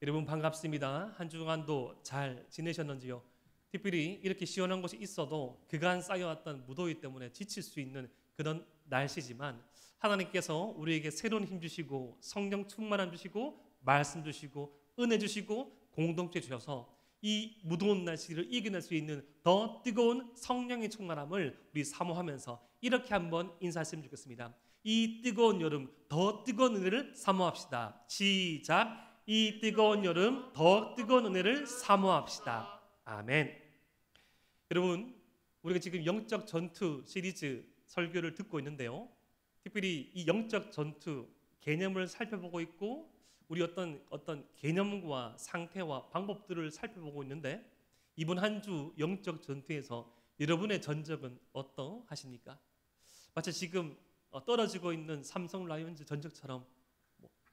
여러분 반갑습니다. 한 주간도 잘 지내셨는지요? 특별히 이렇게 시원한 곳이 있어도 그간 쌓여왔던 무더위 때문에 지칠 수 있는 그런 날씨지만 하나님께서 우리에게 새로운 힘 주시고 성령 충만함 주시고 말씀 주시고 은혜 주시고 공동체 주셔서 이 무더운 날씨를 이겨낼 수 있는 더 뜨거운 성령의 충만함을 우리 사모하면서 이렇게 한번 인사했으면 좋겠습니다. 이 뜨거운 여름 더 뜨거운 은혜를 사모합시다. 시작. 이 뜨거운 여름 더 뜨거운 은혜를 사모합시다. 아멘. 여러분, 우리가 지금 영적 전투 시리즈 설교를 듣고 있는데요. 특별히 이 영적 전투 개념을 살펴보고 있고 우리 어떤 개념과 상태와 방법들을 살펴보고 있는데 이번 한 주 영적 전투에서 여러분의 전적은 어떠하십니까? 마치 지금 떨어지고 있는 삼성 라이온즈 전적처럼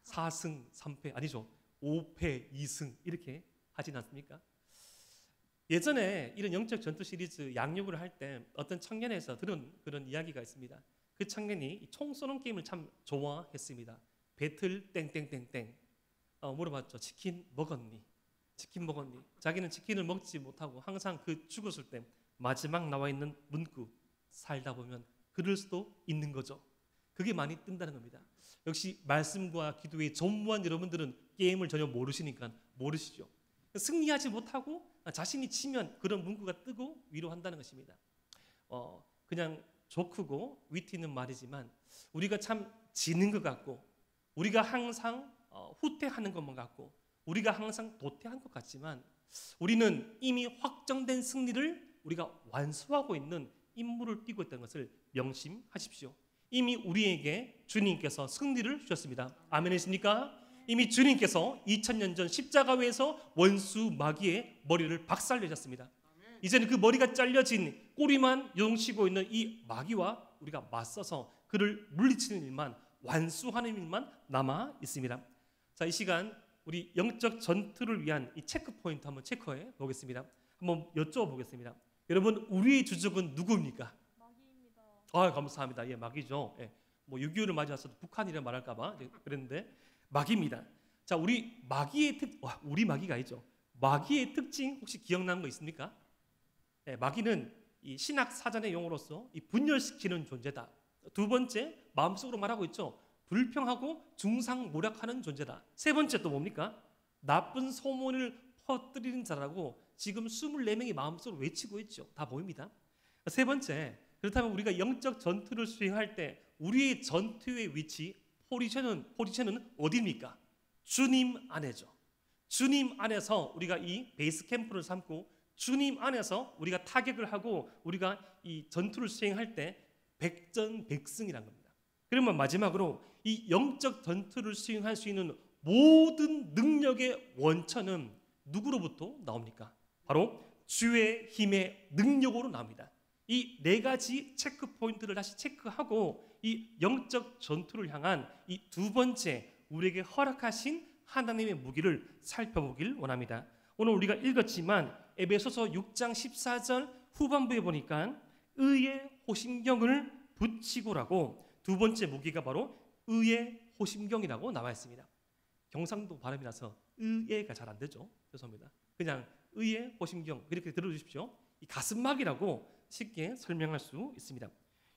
4승 3패 아니죠. 5패 2승 이렇게 하진 않습니까? 예전에 이런 영적 전투 시리즈 양육을 할 때 어떤 청년에서 들은 그런 이야기가 있습니다. 그 청년이 총 쏘는 게임을 참 좋아했습니다. 배틀 땡땡땡땡 물어봤죠. 치킨 먹었니? 치킨 먹었니? 자기는 치킨을 먹지 못하고 항상 그 죽었을 때 마지막 나와 있는 문구 살다 보면 그럴 수도 있는 거죠. 그게 많이 뜬다는 겁니다. 역시 말씀과 기도에 전무한 여러분들은 게임을 전혀 모르시니까 모르시죠. 승리하지 못하고 자신이 치면 그런 문구가 뜨고 위로한다는 것입니다. 그냥 조크고 위트 있는 말이지만 우리가 참 지는 것 같고 우리가 항상 후퇴하는 것만 같고 우리가 항상 도태한 것 같지만 우리는 이미 확정된 승리를 우리가 완수하고 있는 임무를 띠고 있다는 것을 명심하십시오. 이미 우리에게 주님께서 승리를 주셨습니다. 아멘이십니까? 이미 주님께서 2000년 전 십자가에서 원수 마귀의 머리를 박살내셨습니다. 이제는 그 머리가 잘려진 꼬리만 요동치고 있는 이 마귀와 우리가 맞서서 그를 물리치는 일만 완수하는 일만 남아 있습니다. 자, 이 시간 우리 영적 전투를 위한 이 체크 포인트 한번 체크해 보겠습니다. 한번 여쭤보겠습니다. 여러분, 우리의 주적은 누구입니까? 마귀입니다. 감사합니다. 예, 마귀죠. 예, 6.25를 맞이해서 북한이라 말할까봐 그랬는데 마귀입니다. 자, 우리 마귀의 우리 마귀가 아니죠. 마귀의 특징 혹시 기억나는 거 있습니까? 예, 마귀는 이 신학 사전의 용어로서 이 분열시키는 존재다. 두 번째, 마음속으로 말하고 있죠. 불평하고 중상모략하는 존재다. 세 번째 또 뭡니까? 나쁜 소문을 퍼뜨리는 자라고 지금 24명이 마음속으로 외치고 있죠. 다 보입니다. 세 번째, 그렇다면 우리가 영적 전투를 수행할 때 우리의 전투의 위치, 포지션은 어디입니까? 주님 안에죠. 주님 안에서 우리가 이 베이스 캠프를 삼고 주님 안에서 우리가 타격을 하고 우리가 이 전투를 수행할 때 백전백승이란 겁니다. 그러면 마지막으로 이 영적 전투를 수행할 수 있는 모든 능력의 원천은 누구로부터 나옵니까? 바로 주의 힘의 능력으로 나옵니다. 이 네 가지 체크 포인트를 다시 체크하고 이 영적 전투를 향한 이 두 번째 우리에게 허락하신 하나님의 무기를 살펴보길 원합니다. 오늘 우리가 읽었지만 에베소서 6장 14절 후반부에 보니까 의의 호심경을 붙이고라고 두 번째 무기가 바로 의의 호심경이라고 나와 있습니다. 경상도 발음이라서 의예가 잘 안 되죠. 죄송합니다. 그냥 의의 호심경 이렇게 들어주십시오. 이 가슴막이라고 쉽게 설명할 수 있습니다.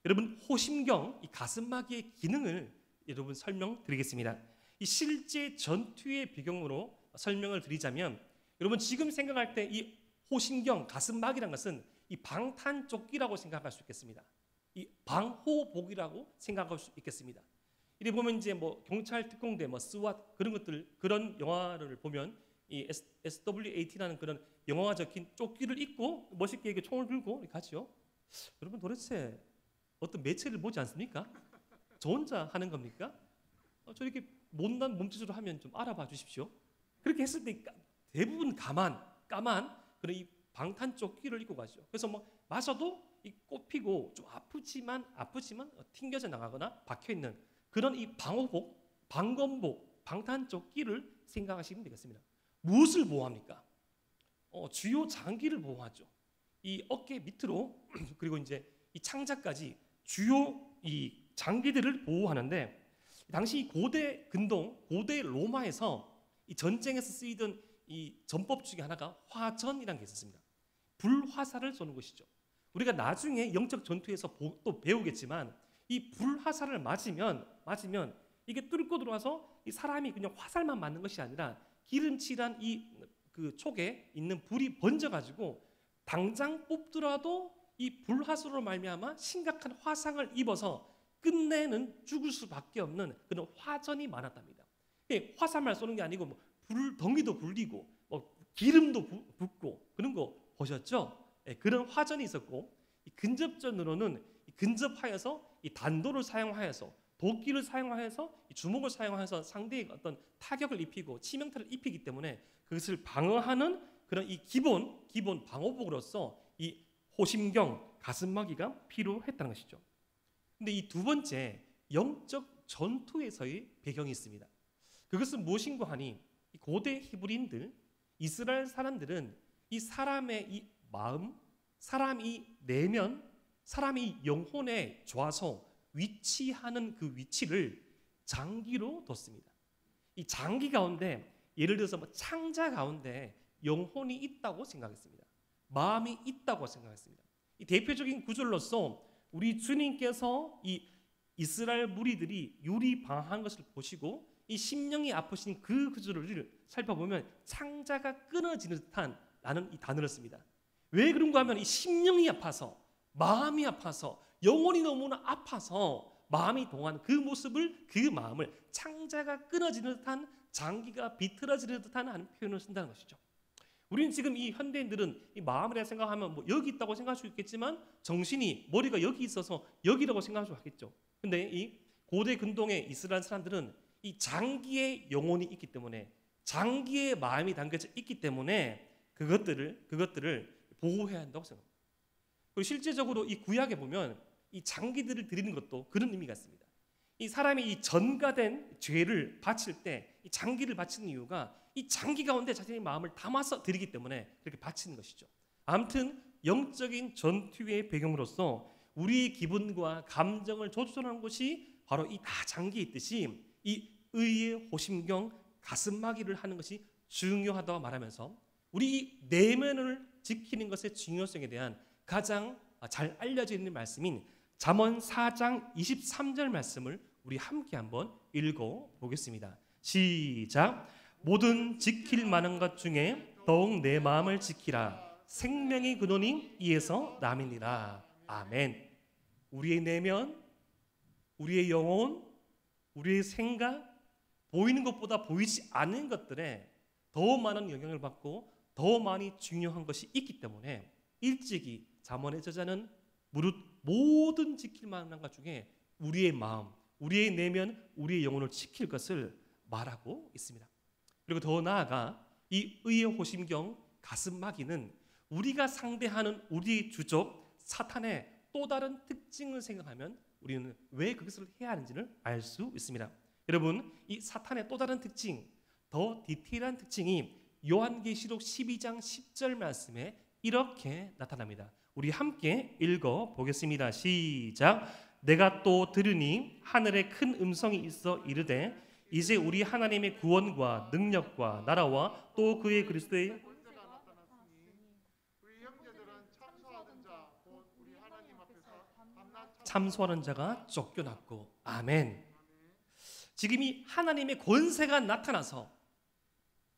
여러분, 호심경, 이 가슴막의 기능을 여러분 설명드리겠습니다. 이 실제 전투의 배경으로 설명을 드리자면 여러분 지금 생각할 때 이 호심경, 가슴막이라는 것은 이 방탄조끼라고 생각할 수 있겠습니다. 이 방호복이라고 생각할 수 있겠습니다. 이래 보면 이제 경찰 특공대, 스왓 그런 것들 그런 영화를 보면 이 SWAT라는 그런 영화가 적힌 조끼를 입고 멋있게 이렇게 총을 들고 이렇게 가죠. 여러분 도대체 어떤 매체를 보지 않습니까? 저 혼자 하는 겁니까? 저렇게 못난 몸짓으로 하면 좀 알아봐 주십시오. 그렇게 했을 때 대부분 까만 그런 이 방탄 조끼를 입고 가죠. 그래서 마셔도 이 꼽히고 좀 아프지만 튕겨져 나가거나 박혀 있는 그런 이 방호복, 방검복, 방탄 조끼를 생각하시면 되겠습니다. 무엇을 보호합니까? 주요 장기를 보호하죠. 이 어깨 밑으로 그리고 이제 이 창자까지 주요 이 장기들을 보호하는데 당시 고대 근동, 고대 로마에서 이 전쟁에서 쓰이던 이 전법 중에 하나가 화전이라는 게 있었습니다. 불화살을 쏘는 것이죠. 우리가 나중에 영적 전투에서 또 배우겠지만 이 불화살을 맞으면 이게 뚫고 들어와서 이 사람이 그냥 화살만 맞는 것이 아니라 기름칠한 이 그 촉에 있는 불이 번져가지고 당장 뽑더라도 이 불화살로 말미암아 심각한 화상을 입어서 끝내는 죽을 수밖에 없는 그런 화전이 많았답니다. 화살만 쏘는 게 아니고 뭐 덩이도 굴리고 기름도 붓고 그런 거 보셨죠? 그런 화전이 있었고, 이 근접전으로는 근접하여서 이 단도를 사용하여서 도끼를 사용하여서 이 주먹을 사용하여서 상대에게 어떤 타격을 입히고 치명타를 입히기 때문에 그것을 방어하는 그런 이 기본 방어복으로서 이 호심경 가슴막이가 필요했다는 것이죠. 근데 이 두 번째 영적 전투에서의 배경이 있습니다. 그것은 무엇인가 하니 이 고대 히브리인들 이스라엘 사람들은 이 사람의 이 마음, 사람이 내면, 사람이 영혼의 좌소 위치하는 그 위치를 장기로 뒀습니다. 이 장기 가운데 예를 들어서 뭐 창자 가운데 영혼이 있다고 생각했습니다. 마음이 있다고 생각했습니다. 이 대표적인 구절로서 우리 주님께서 이 이스라엘 무리들이 유리방한 것을 보시고 이 심령이 아프신 그 구절을 살펴보면 창자가 끊어지는 듯한 라는 이 단어를 씁니다. 왜 그런가 하면 이 심령이 아파서, 마음이 아파서, 영혼이 너무나 아파서 마음이 동한 그 모습을, 그 마음을 창자가 끊어지는 듯한, 장기가 비틀어지는 듯한 하는 표현을 쓴다는 것이죠. 우리는 지금 이 현대인들은 이 마음이라 생각하면 뭐 여기 있다고 생각할 수 있겠지만 정신이, 머리가 여기 있어서 여기라고 생각할 수 있겠죠. 근데 이 고대 근동의 이스라엘 사람들은 이 장기의 영혼이 있기 때문에, 장기의 마음이 담겨져 있기 때문에 그것들을 보호해야 한다고 생각합니다. 그리고 실제적으로 이 구약에 보면 이 장기들을 드리는 것도 그런 의미가 있습니다. 이 사람이 이 전가된 죄를 바칠 때 이 장기를 바치는 이유가 이 장기 가운데 자신의 마음을 담아서 드리기 때문에 그렇게 바치는 것이죠. 아무튼 영적인 전투의 배경으로서 우리의 기분과 감정을 조절하는 것이 바로 이 다 장기에 있듯이 이 의의 호심경 가슴막이를 하는 것이 중요하다고 말하면서 우리 내면을 지키는 것의 중요성에 대한 가장 잘 알려져 있는 말씀인 잠언 4장 23절 말씀을 우리 함께 한번 읽어보겠습니다. 시작. 모든 지킬 만한 것 중에 더욱 내 마음을 지키라. 생명의 근원이 이에서 남이니라. 아멘. 우리의 내면, 우리의 영혼, 우리의 생각, 보이는 것보다 보이지 않는 것들에 더 많은 영향을 받고 더 많이 중요한 것이 있기 때문에 일찍이 잠언의 저자는 무릇 모든 지킬 만한 것 중에 우리의 마음, 우리의 내면, 우리의 영혼을 지킬 것을 말하고 있습니다. 그리고 더 나아가 이 의의 호심경 가슴막이는 우리가 상대하는 우리의 주적 사탄의 또 다른 특징을 생각하면 우리는 왜 그것을 해야 하는지를 알 수 있습니다. 여러분, 이 사탄의 또 다른 특징, 더 디테일한 특징이 요한계시록 12장 10절 말씀에 이렇게 나타납니다. 우리 함께 읽어보겠습니다. 시작. 내가 또 들으니 하늘에 큰 음성이 있어 이르되 이제 우리 하나님의 구원과 능력과 나라와 또 그의 그리스도의 참소하는 자가 쫓겨났고. 아멘. 지금 이 하나님의 권세가 나타나서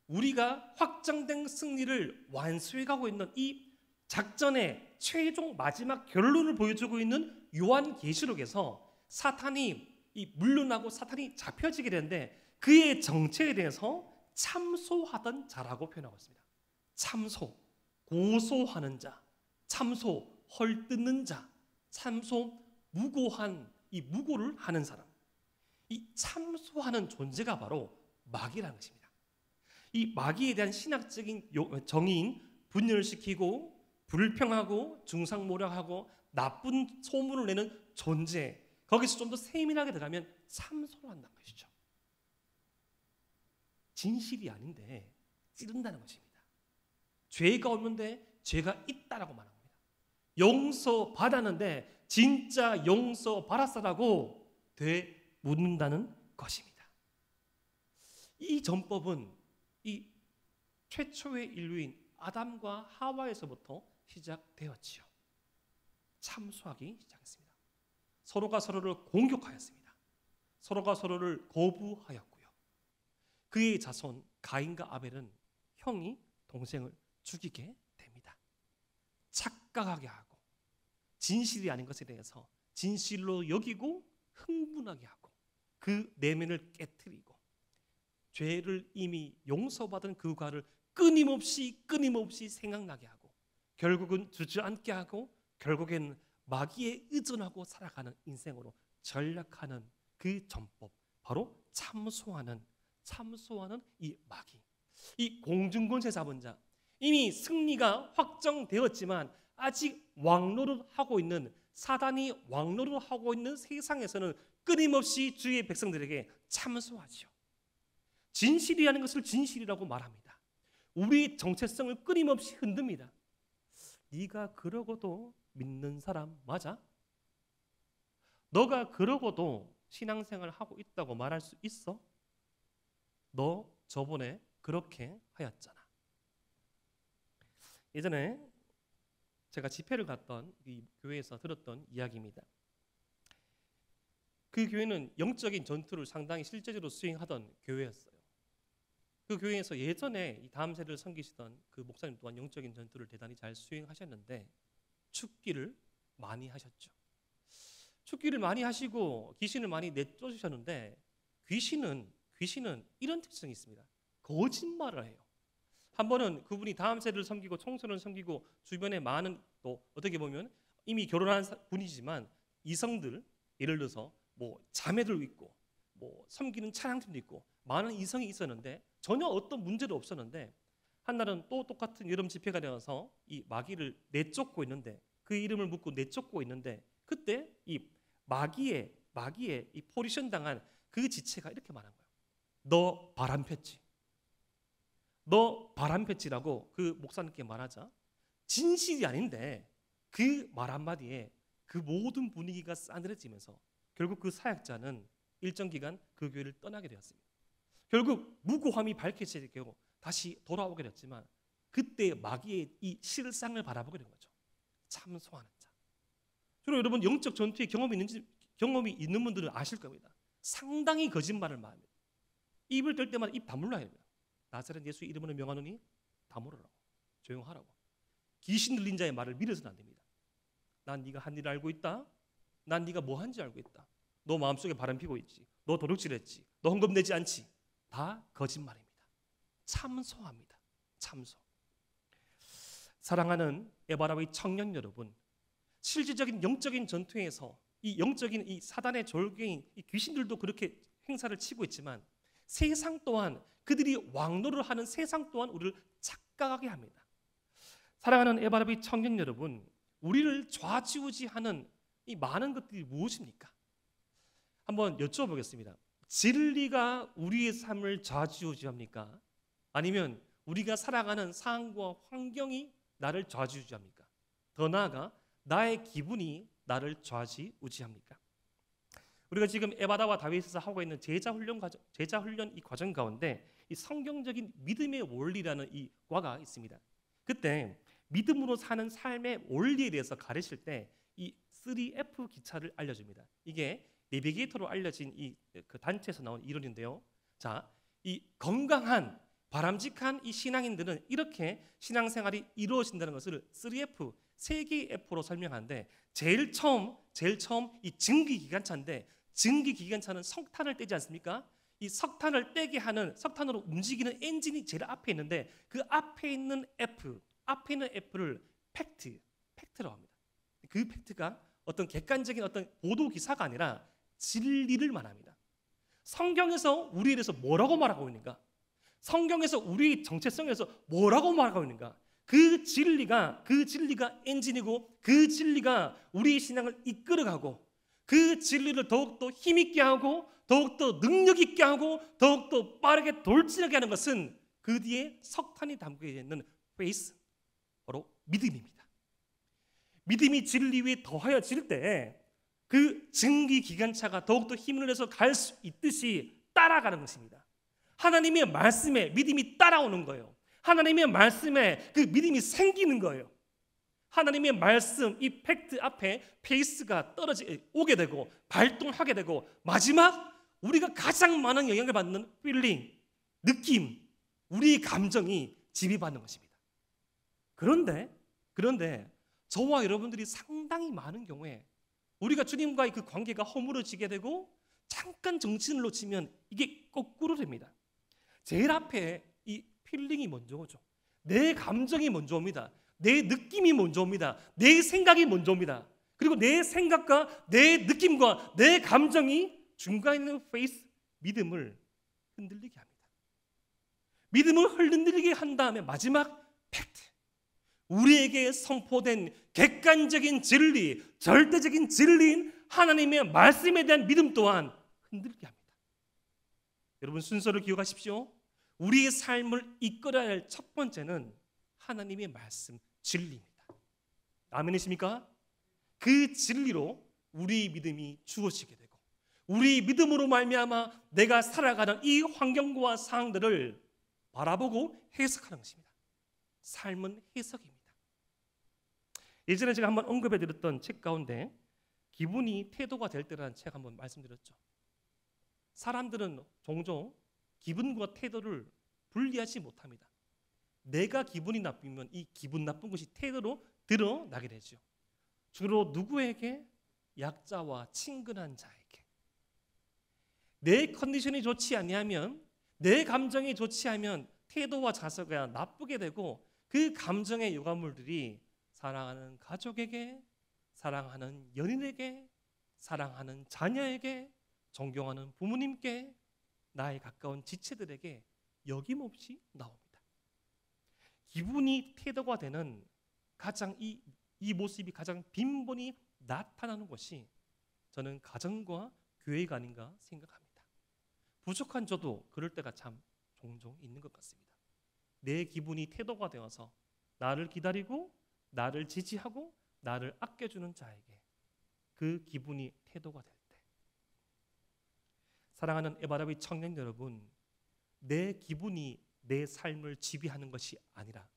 우리가 확정된 승리를 완수해가고 있는 이 작전의 최종 마지막 결론을 보여주고 있는 요한계시록에서 사탄이 물러나고 사탄이 잡혀지게 되는데 그의 정체에 대해서 참소하던 자라고 표현하고 있습니다. 참소, 고소하는 자, 참소, 헐뜯는 자, 참소, 무고한 이 무고를 하는 사람. 이 참소하는 존재가 바로 마귀라는 것입니다. 이 마귀에 대한 신학적인 정의인 분열시키고 불평하고 중상모략하고 나쁜 소문을 내는 존재, 거기서 좀 더 세밀하게 들어가면 참소를 한다는 것이죠. 진실이 아닌데 찌른다는 것입니다. 죄가 없는데 죄가 있다라고 말합니다. 용서 받았는데 진짜 용서 받았어라고 되묻는다는 것입니다. 이 전법은 이 최초의 인류인 아담과 하와에서부터 시작되었지요. 참소하기 시작했습니다. 서로가 서로를 공격하였습니다. 서로가 서로를 거부하였고요. 그의 자손 가인과 아벨은 형이 동생을 죽이게 됩니다. 착각하게 하고 진실이 아닌 것에 대해서 진실로 여기고 흥분하게 하고 그 내면을 깨트리고 죄를 이미 용서받은 그 과를 끊임없이 생각나게 하고 결국은 주저앉게 하고 결국엔 마귀에 의존하고 살아가는 인생으로 전락하는 그 전법, 바로 참소하는 이 마귀, 이 공중권세 잡은 자, 이미 승리가 확정되었지만 아직 왕노릇하고 있는 사단이 왕노릇하고 있는 세상에서는 끊임없이 주의 백성들에게 참소하지요. 진실이라는 것을 진실이라고 말합니다. 우리의 정체성을 끊임없이 흔듭니다. 네가 그러고도 믿는 사람 맞아? 너가 그러고도 신앙생활을 하고 있다고 말할 수 있어? 너 저번에 그렇게 하였잖아. 예전에 제가 집회를 갔던 이 교회에서 들었던 이야기입니다. 그 교회는 영적인 전투를 상당히 실제적으로 수행하던 교회였어요. 그 교회에서 예전에 이 다음 세대를 섬기시던 그 목사님 또한 영적인 전투를 대단히 잘 수행하셨는데 축기를 많이 하셨죠. 축기를 많이 하시고 귀신을 많이 내쫓으셨는데 귀신은 이런 특성이 있습니다. 거짓말을 해요. 한 번은 그분이 다음 세대를 섬기고 청소년을 섬기고 주변에 많은 또 어떻게 보면 이미 결혼한 분이지만 이성들, 예를 들어서 뭐 자매들 있고 뭐 섬기는 차량팀도 있고 많은 이성이 있었는데 전혀 어떤 문제도 없었는데 한날은 또 똑같은 여름 집회가 되어서 이 마귀를 내쫓고 있는데 그 이름을 묻고 내쫓고 있는데 그때 이 마귀의 이 포지션 당한 그 지체가 이렇게 말한 거예요. 너 바람 폈지? 너 바람 폈지라고 그 목사님께 말하자 진실이 아닌데 그 말 한마디에 그 모든 분위기가 싸늘해지면서 결국 그 사역자는 일정 기간 그 교회를 떠나게 되었습니다. 결국 무고함이 밝혀지고 다시 돌아오게 됐지만 그때 마귀의 이 실상을 바라보게 된 거죠. 참소하는 자. 주로 여러분 영적 전투에 경험이 있는 분들은 아실 겁니다. 상당히 거짓말을 말합니다. 입을 뗄 때마다 입 다물어야 됩니다. 나사렛 예수 이름으로 명하노니 다물으라고, 조용하라고. 귀신 들린 자의 말을 믿어서는 안 됩니다. 난 네가 한 일을 알고 있다. 난 네가 뭐 한지 알고 있다. 너 마음속에 바람 피고 있지. 너 도둑질했지. 너 헌금 내지 않지. 다 거짓말입니다. 참소합니다. 참소. 사랑하는 에바라의 청년 여러분, 실질적인 영적인 전투에서 이 영적인 이 사단의 졸개인 이 귀신들도 그렇게 행사를 치고 있지만 세상 또한 그들이 왕노를 하는 세상 또한 우리를 착각하게 합니다. 사랑하는 에바라의 청년 여러분, 우리를 좌지우지하는 이 많은 것들이 무엇입니까? 한번 여쭤보겠습니다. 진리가 우리의 삶을 좌지우지합니까? 아니면 우리가 살아가는 상황과 환경이 나를 좌지우지합니까? 더 나아가 나의 기분이 나를 좌지우지합니까? 우리가 지금 에바다와 다윗에서 하고 있는 제자 훈련 이 과정 가운데 이 성경적인 믿음의 원리라는 이 과가 있습니다. 그때 믿음으로 사는 삶의 원리에 대해서 가르칠 때 이 3F 기차를 알려줍니다. 이게 내비게이터로 알려진 이 그 단체에서 나온 이론인데요. 자, 이 건강한 바람직한 이 신앙인들은 이렇게 신앙생활이 이루어진다는 것을 3F, 세 개의 F로 설명하는데 제일 처음 이 증기기관차인데 증기기관차는 석탄을 떼지 않습니까? 이 석탄을 떼게 하는 석탄으로 움직이는 엔진이 제일 앞에 있는데 그 앞에 있는 F를 팩트라고 합니다. 그 팩트가 어떤 객관적인 어떤 보도 기사가 아니라 진리를 말합니다. 성경에서 우리에 대해서 뭐라고 말하고 있는가? 성경에서 우리의 정체성에서 뭐라고 말하고 있는가? 그 진리가 엔진이고 그 진리가 우리의 신앙을 이끌어가고 그 진리를 더욱더 힘있게 하고 더욱더 능력 있게 하고 더욱더 빠르게 돌진하게 하는 것은 그 뒤에 석탄이 담겨 있는 페이스, 바로 믿음입니다. 믿음이 진리 위에 더하여질 때 그 증기기관차가 더욱더 힘을 내서 갈 수 있듯이 따라가는 것입니다. 하나님의 말씀에 믿음이 따라오는 거예요. 하나님의 말씀에 그 믿음이 생기는 거예요. 하나님의 말씀, 이 팩트 앞에 페이스가 오게 되고 발동하게 되고 마지막 우리가 가장 많은 영향을 받는 필링, 느낌, 우리의 감정이 지배받는 것입니다. 그런데 저와 여러분들이 상당히 많은 경우에 우리가 주님과의 그 관계가 허물어지게 되고 잠깐 정신을 놓치면 이게 거꾸로 됩니다. 제일 앞에 이 필링이 먼저 오죠. 내 감정이 먼저 옵니다. 내 느낌이 먼저 옵니다. 내 생각이 먼저 옵니다. 그리고 내 생각과 내 느낌과 내 감정이 중간에 있는 페이스, 믿음을 흔들리게 합니다. 믿음을 흔들리게 한 다음에 마지막 팩트, 우리에게 선포된 객관적인 진리, 절대적인 진리인 하나님의 말씀에 대한 믿음 또한 흔들게 합니다. 여러분 순서를 기억하십시오. 우리의 삶을 이끌어야 할 첫 번째는 하나님의 말씀, 진리입니다. 아멘이십니까? 그 진리로 우리 믿음이 주어지게 되고 우리 믿음으로 말미암아 내가 살아가는 이 환경과 상황들을 바라보고 해석하는 것입니다. 삶은 해석입니다. 예전에 제가 한번 언급해드렸던 책 가운데 기분이 태도가 될 때라는 책 한번 말씀드렸죠. 사람들은 종종 기분과 태도를 분리하지 못합니다. 내가 기분이 나쁘면 이 기분 나쁜 것이 태도로 드러나게 되죠. 주로 누구에게? 약자와 친근한 자에게. 내 컨디션이 좋지 아니하면, 내 감정이 좋지 않으면 태도와 자세가 나쁘게 되고 그 감정의 요가물들이 사랑하는 가족에게, 사랑하는 연인에게, 사랑하는 자녀에게, 존경하는 부모님께, 나의 가까운 지체들에게 여김없이 나옵니다. 기분이 태도가 되는 가장 이 모습이 가장 빈번히 나타나는 것이 저는 가정과 교회가 아닌가 생각합니다. 부족한 저도 그럴 때가 참 종종 있는 것 같습니다. 내 기분이 태도가 되어서 나를 기다리고 나를 지지하고 나를 아껴주는 자에게 그 기분이 태도가 될 때, 사랑하는 에바라비 청년 여러분, 내 기분이 내 삶을 지배하는 것이 아니라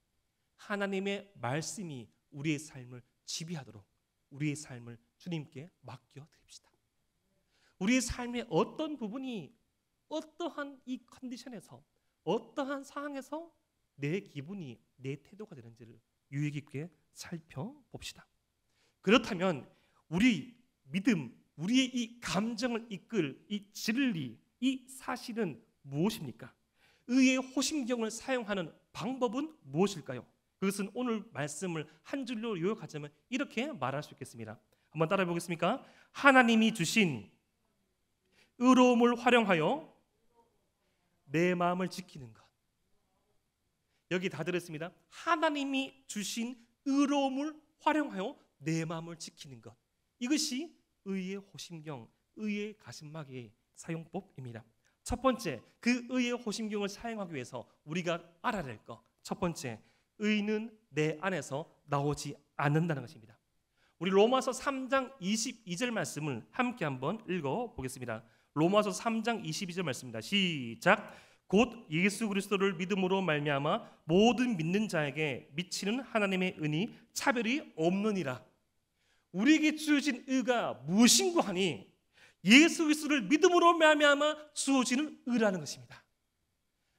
하나님의 말씀이 우리의 삶을 지배하도록 우리의 삶을 주님께 맡겨드립시다. 우리의 삶의 어떤 부분이 어떠한 이 컨디션에서 어떠한 상황에서 내 기분이 내 태도가 되는지를 유의 깊게 살펴봅시다. 그렇다면 우리 믿음, 우리의 이 감정을 이끌 이 진리, 이 사실은 무엇입니까? 의의 호심경을 사용하는 방법은 무엇일까요? 그것은 오늘 말씀을 한 줄로 요약하자면 이렇게 말할 수 있겠습니다. 한번 따라해 보겠습니까? 하나님이 주신 의로움을 활용하여 내 마음을 지키는 것. 여기 다 들었습니다. 하나님이 주신 의로움을 활용하여 내 마음을 지키는 것. 이것이 의의 호심경, 의의 가슴막이의 사용법입니다. 첫 번째, 그 의의 호심경을 사용하기 위해서 우리가 알아야 될 것. 첫 번째, 의는 내 안에서 나오지 않는다는 것입니다. 우리 로마서 3장 22절 말씀을 함께 한번 읽어보겠습니다. 로마서 3장 22절 말씀입니다. 시작. 곧 예수 그리스도를 믿음으로 말미암아 모든 믿는 자에게 미치는 하나님의 은이 차별이 없느니라. 우리에게 주어진 의가 무엇인고 하니 예수 그리스도를 믿음으로 말미암아 주어지는 의라는 것입니다.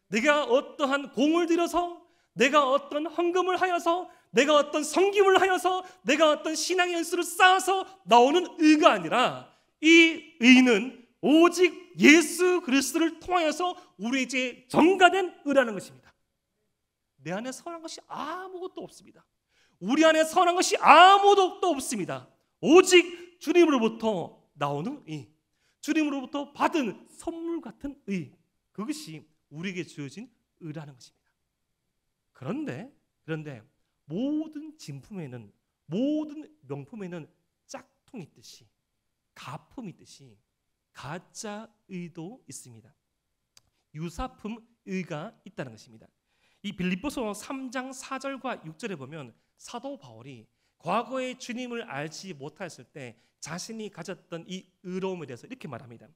내가 어떠한 공을 들여서, 내가 어떤 헌금을 하여서, 내가 어떤 섬김을 하여서, 내가 어떤 신앙의 연수를 쌓아서 나오는 의가 아니라 이 의는 오직 예수 그리스도를 통하여서 우리에게 전가된 의라는 것입니다. 내 안에 선한 것이 아무것도 없습니다. 우리 안에 선한 것이 아무것도 없습니다. 오직 주님으로부터 나오는 의, 주님으로부터 받은 선물 같은 의, 그것이 우리에게 주어진 의라는 것입니다. 그런데 모든 진품에는, 모든 명품에는 짝퉁이 있듯이, 가품이 있듯이 가짜 의도 있습니다. 유사품 의가 있다는 것입니다. 이 빌립보서 3장 4절과 6절에 보면 사도 바울이 과거에 주님을 알지 못했을 때 자신이 가졌던 이 의로움에 대해서 이렇게 말합니다.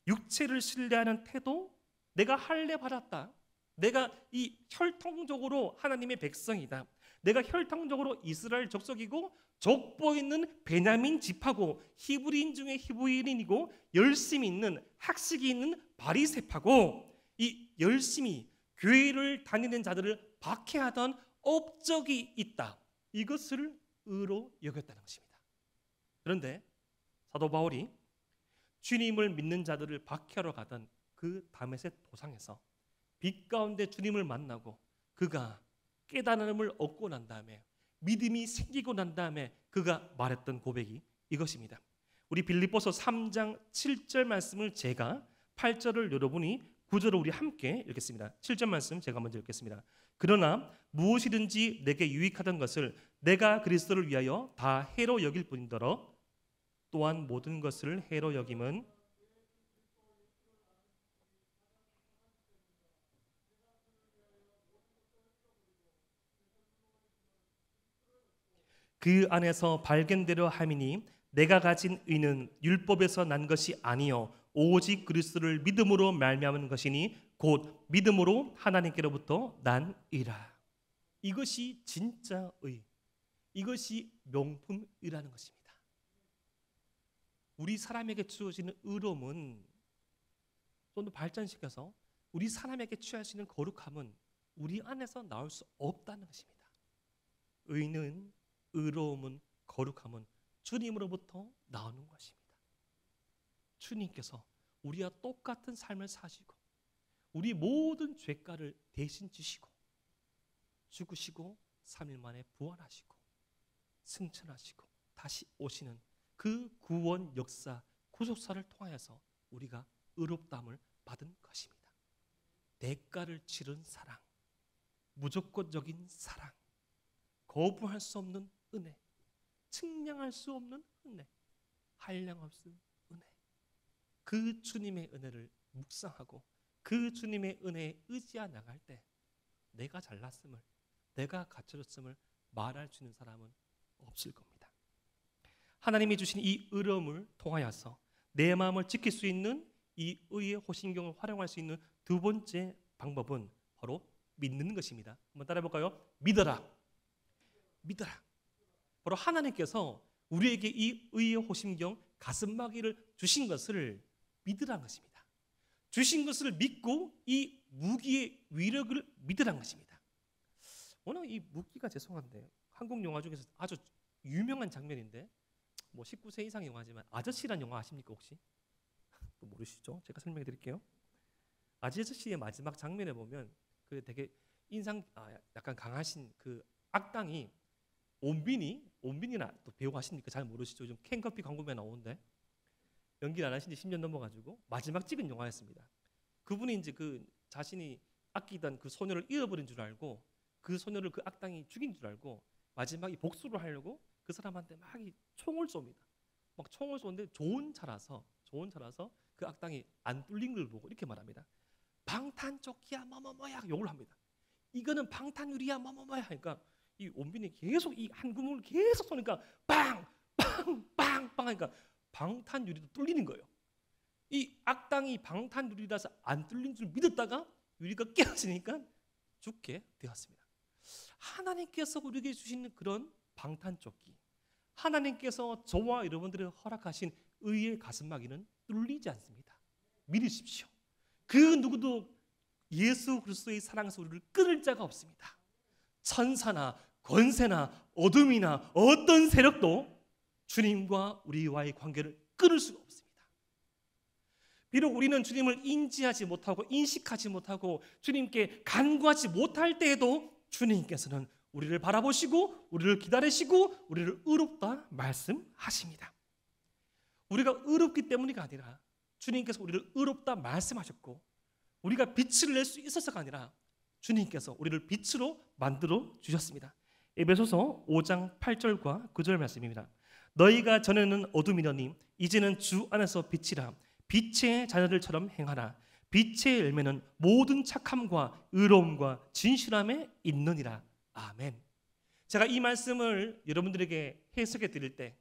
육체를 신뢰하는 태도, 내가 할례 받았다. 내가 이 혈통적으로 하나님의 백성이다. 내가 혈통적으로 이스라엘 족속이고 족보 있는 베냐민 지파고 히브리인 중에 히브리인이고 열심히 있는 학식이 있는 바리새파고 이 열심히 교회를 다니는 자들을 박해하던 업적이 있다. 이것을 의로 여겼다는 것입니다. 그런데 사도 바울이 주님을 믿는 자들을 박해하러 가던 그 다메섹 도상에서 빛 가운데 주님을 만나고 그가 깨달음을 얻고 난 다음에 믿음이 생기고 난 다음에 그가 말했던 고백이 이것입니다. 우리 빌립보서 3장 7절 말씀을 제가 8절을 여러분이 9절을 우리 함께 읽겠습니다. 7절 말씀 제가 먼저 읽겠습니다. 그러나 무엇이든지 내게 유익하던 것을 내가 그리스도를 위하여 다 해로 여길 뿐더러 또한 모든 것을 해로 여김은 그 안에서 발견되려 함이니 내가 가진 의는 율법에서 난 것이 아니요 오직 그리스도를 믿음으로 말미암은 것이니 곧 믿음으로 하나님께로부터 난 의라. 이것이 진짜 의, 이것이 명품 의라는 것입니다. 우리 사람에게 주어지는 의로움은 좀 더 발전시켜서 우리 사람에게 취할 수 있는 거룩함은 우리 안에서 나올 수 없다는 것입니다. 의는 의로움은 거룩함은 주님으로부터 나오는 것입니다. 주님께서 우리와 똑같은 삶을 사시고 우리 모든 죄가를 대신 지시고 죽으시고 3일 만에 부활하시고 승천하시고 다시 오시는 그 구원 역사 구속사를 통하여서 우리가 의롭다함을 받은 것입니다. 대가를 치른 사랑, 무조건적인 사랑, 거부할 수 없는 은혜, 측량할 수 없는 은혜, 한량할 수 없는 은혜. 그 주님의 은혜를 묵상하고 그 주님의 은혜에 의지하 나갈 때 내가 잘났음을, 내가 갖춰졌음을 말할 수 있는 사람은 없을 겁니다. 하나님이 주신 이 의로움을 통하여서 내 마음을 지킬 수 있는 이 의의 호신경을 활용할 수 있는 두 번째 방법은 바로 믿는 것입니다. 한번 따라해 볼까요? 믿어라. 믿어라. 바로 하나님께서 우리에게 이 의의 호심경 가슴막이를 주신 것을 믿으라는 것입니다. 주신 것을 믿고 이 무기의 위력을 믿으라는 것입니다. 워낙 이 무기가 죄송한데 한국 영화 중에서 아주 유명한 장면인데 뭐 19세 이상 영화지만 아저씨란 영화 아십니까 혹시? 또 모르시죠? 제가 설명해 드릴게요. 아저씨의 마지막 장면에 보면 그 되게 약간 강하신 그 악당이 온빈이나 또 배우 아십니까? 잘 모르시죠? 요즘 캔커피 광고에 나오는데 연기를 안 하신 지 10년 넘어가지고 마지막 찍은 영화였습니다. 그분이 이제 그 자신이 아끼던 그 소녀를 잃어버린 줄 알고 그 소녀를 그 악당이 죽인 줄 알고 마지막에 복수를 하려고 그 사람한테 막 총을 쏩니다. 막 총을 쏘는데 좋은 차라서 그 악당이 안 뚫린 걸 보고 이렇게 말합니다. 방탄조끼야 뭐뭐뭐야 욕을 합니다. 이거는 방탄유리야 뭐뭐뭐야 하니까 이 온빈이 계속 이 한 구멍을 계속 쏘니까 빵빵빵빵 하니까 방탄유리도 뚫리는 거예요. 이 악당이 방탄유리라서 안 뚫린 줄 믿었다가 유리가 깨어지니까 죽게 되었습니다. 하나님께서 우리에게 주시는 그런 방탄조끼, 하나님께서 저와 여러분들에게 허락하신 의의 가슴막이는 뚫리지 않습니다. 믿으십시오. 그 누구도 예수 그리스도의 사랑에서 우리를 끊을 자가 없습니다. 천사나 권세나 어둠이나 어떤 세력도 주님과 우리와의 관계를 끊을 수가 없습니다. 비록 우리는 주님을 인지하지 못하고 인식하지 못하고 주님께 간구하지 못할 때에도 주님께서는 우리를 바라보시고 우리를 기다리시고 우리를 의롭다 말씀하십니다. 우리가 의롭기 때문이 아니라 주님께서 우리를 의롭다 말씀하셨고 우리가 빛을 낼 수 있어서가 아니라 주님께서 우리를 빛으로 만들어 주셨습니다. 에베소서 5장 8절과 9절 말씀입니다. 너희가 전에는 어둠이더니 이제는 주 안에서 빛이라. 빛의 자녀들처럼 행하라. 빛의 열매는 모든 착함과 의로움과 진실함에 있느니라. 아멘. 제가 이 말씀을 여러분들에게 해석해 드릴 때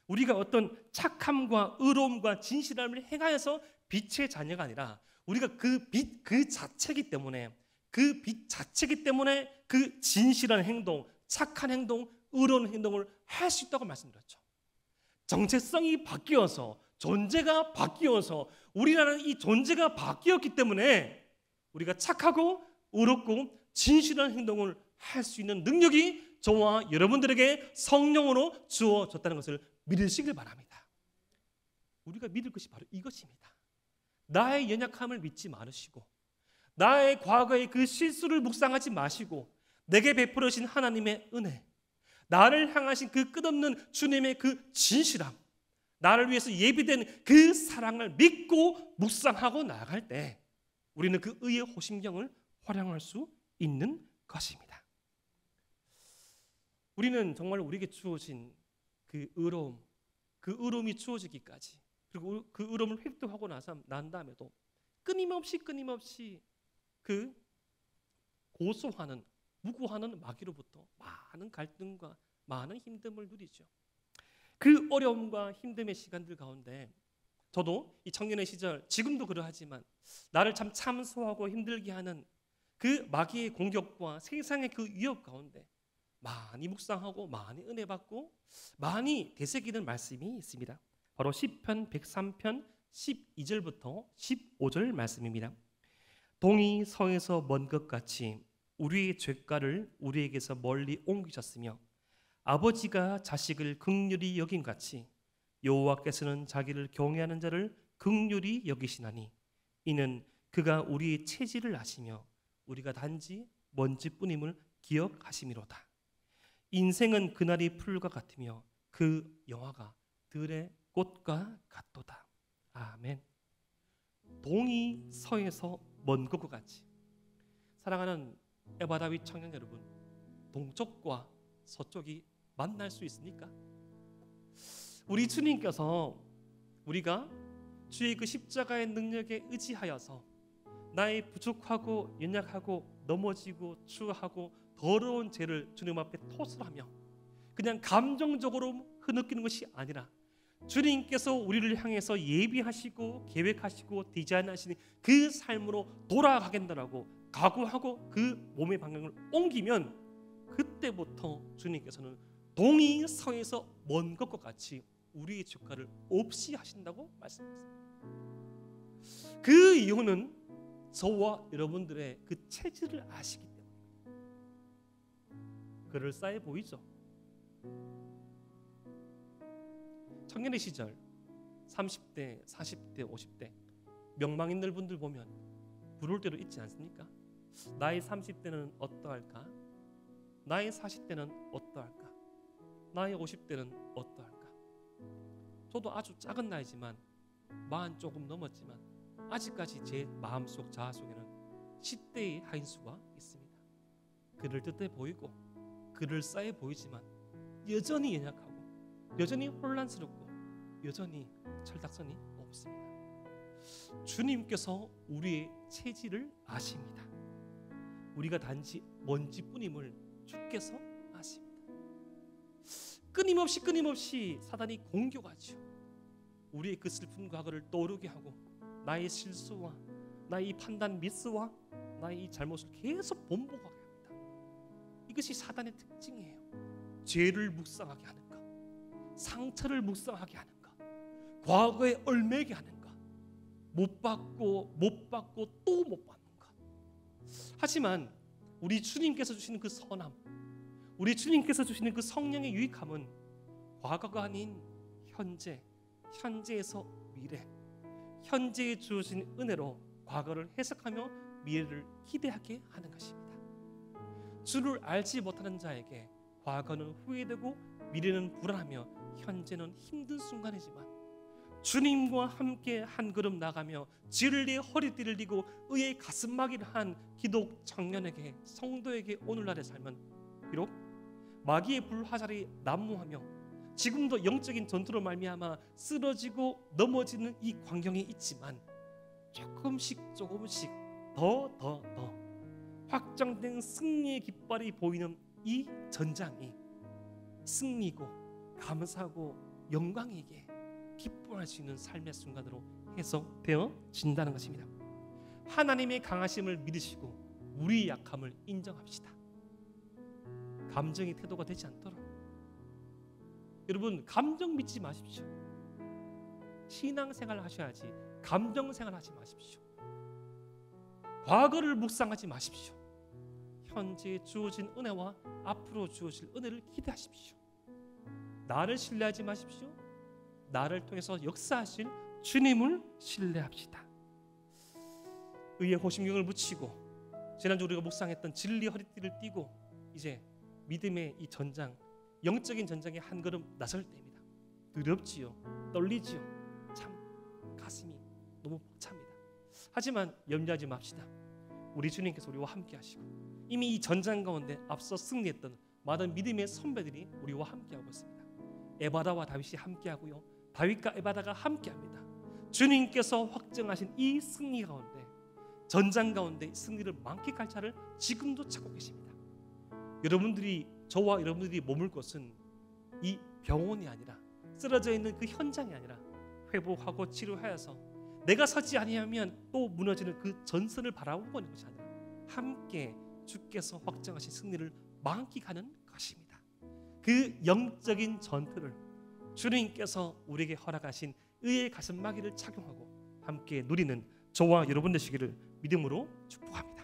우리가 어떤 착함과 의로움과 진실함을 행하여서 빛의 자녀가 아니라 우리가 그 빛 그 자체이기 때문에 그 빛 자체이기 때문에 그 진실한 행동, 착한 행동, 의로운 행동을 할 수 있다고 말씀드렸죠. 정체성이 바뀌어서 존재가 바뀌어서 우리라는 이 존재가 바뀌었기 때문에 우리가 착하고 의롭고 진실한 행동을 할 수 있는 능력이 저와 여러분들에게 성령으로 주어졌다는 것을 믿으시길 바랍니다. 우리가 믿을 것이 바로 이것입니다. 나의 연약함을 믿지 말으시고 나의 과거의 그 실수를 묵상하지 마시고 내게 베풀으신 하나님의 은혜, 나를 향하신 그 끝없는 주님의 그 진실함, 나를 위해서 예비된 그 사랑을 믿고 묵상하고 나아갈 때 우리는 그 의의 호심경을 활용할 수 있는 것입니다. 우리는 정말 우리에게 주어진 그 의로움, 그 의로움이 주어지기까지 그리고 그 의로움을 획득하고 난 다음에도 끊임없이 그 고소하는 무고하는 마귀로부터 많은 갈등과 많은 힘듦을 누리죠. 그 어려움과 힘듦의 시간들 가운데 저도 이 청년의 시절 지금도 그러하지만 나를 참 참소하고 힘들게 하는 그 마귀의 공격과 세상의 그 위협 가운데 많이 묵상하고 많이 은혜 받고 많이 되새기는 말씀이 있습니다. 바로 시편 103편 12절부터 15절 말씀입니다. 동이 서에서 먼 것 같이 우리의 죄가를 우리에게서 멀리 옮기셨으며 아버지가 자식을 긍휼히 여긴 같이 여호와께서는 자기를 경외하는 자를 긍휼히 여기시나니 이는 그가 우리의 체질을 아시며 우리가 단지 먼지뿐임을 기억하심이로다. 인생은 그날이 풀과 같으며 그 영화가 들의 꽃과 같도다. 아멘. 동이 서에서 먼 것과 같이. 사랑하는 에바다윗 청년 여러분, 동쪽과 서쪽이 만날 수 있습니까? 우리 주님께서 우리가 주의 그 십자가의 능력에 의지하여서 나의 부족하고 연약하고 넘어지고 추하고 더러운 죄를 주님 앞에 토설하며 그냥 감정적으로 흐느끼는 것이 아니라 주님께서 우리를 향해서 예비하시고 계획하시고 디자인하시는 그 삶으로 돌아가겠다라고 각오하고 그 몸의 방향을 옮기면 그때부터 주님께서는 동이 서에서 먼 것과 같이 우리의 죄가를 없이 하신다고 말씀하셨습니다. 그 이유는 저와 여러분들의 그 체질을 아시기 때문입니다. 그럴싸해 보이죠? 청년의 시절 30대, 40대, 50대 명망 있는 분들 보면 부러울 때도 있지 않습니까? 나의 30대는 어떠할까? 나의 40대는 어떠할까? 나의 50대는 어떠할까? 저도 아주 작은 나이지만 40 조금 넘었지만 아직까지 제 마음속 자아 속에는 10대의 하인수가 있습니다. 그럴듯해 보이고 그럴싸해 보이지만 여전히 연약하고 여전히 혼란스럽고 여전히 철딱선이 없습니다. 주님께서 우리의 체질을 아십니다. 우리가 단지 먼지뿐임을 주께서 아십니다. 끊임없이 사단이 공격하죠. 우리의 그 슬픈 과거를 떠오르게 하고 나의 실수와 나의 이 판단 미스와 나의 이 잘못을 계속 번복하게 합니다. 이것이 사단의 특징이에요. 죄를 묵상하게 하는 것, 상처를 묵상하게 하는 것, 과거에 얽매게 하는 것, 못 받고 또 못 받는 것. 하지만 우리 주님께서 주시는 그 선함, 우리 주님께서 주시는 그 성령의 유익함은 과거가 아닌 현재에서 미래, 현재에 주어진 은혜로 과거를 해석하며 미래를 기대하게 하는 것입니다. 주를 알지 못하는 자에게 과거는 후회되고 미래는 불안하며 현재는 힘든 순간이지만 주님과 함께 한 걸음 나가며 진리의 허리띠를 띠고 의의 가슴막이를 한 기독 청년에게, 성도에게 오늘날의 삶은 비록 마귀의 불화살이 난무하며 지금도 영적인 전투로 말미암아 쓰러지고 넘어지는 이 광경이 있지만 조금씩 더 확정된 승리의 깃발이 보이는 이 전장이 승리고 감사하고 영광이기에 기뻐할 수 있는 삶의 순간으로 해석되어진다는 것입니다. 하나님의 강하심을 믿으시고 우리의 약함을 인정합시다. 감정의 태도가 되지 않도록. 여러분, 감정 믿지 마십시오. 신앙생활 하셔야지 감정생활 하지 마십시오. 과거를 묵상하지 마십시오. 현재 주어진 은혜와 앞으로 주어질 은혜를 기대하십시오. 나를 신뢰하지 마십시오. 나를 통해서 역사하실 주님을 신뢰합시다. 의의 호심경을 붙이고 지난주 우리가 묵상했던 진리 허리띠를 띠고 이제 믿음의 이 전장, 영적인 전장에 한 걸음 나설 때입니다. 두렵지요. 떨리지요. 참 가슴이 너무 벅찹니다. 하지만 염려하지 맙시다. 우리 주님께서 우리와 함께 하시고 이미 이 전장 가운데 앞서 승리했던 많은 믿음의 선배들이 우리와 함께하고 있습니다. 에바다와 다윗이 함께하고요. 다윗과 에바다가 함께합니다. 주님께서 확정하신 이 승리 가운데, 전장 가운데 승리를 만끽할 차를 지금도 찾고 계십니다. 여러분들이, 저와 여러분들이 머물 곳은 이 병원이 아니라, 쓰러져 있는 그 현장이 아니라 회복하고 치료하여서 내가 서지 아니하면 또 무너지는 그 전선을 바라보고 있는 것이 아니라 함께 주께서 확정하신 승리를 만끽하는 것입니다. 그 영적인 전투를 주님께서 우리에게 허락하신 의의 가슴마기를 착용하고 함께 누리는 저와 여러분 되시기를 믿음으로 축복합니다.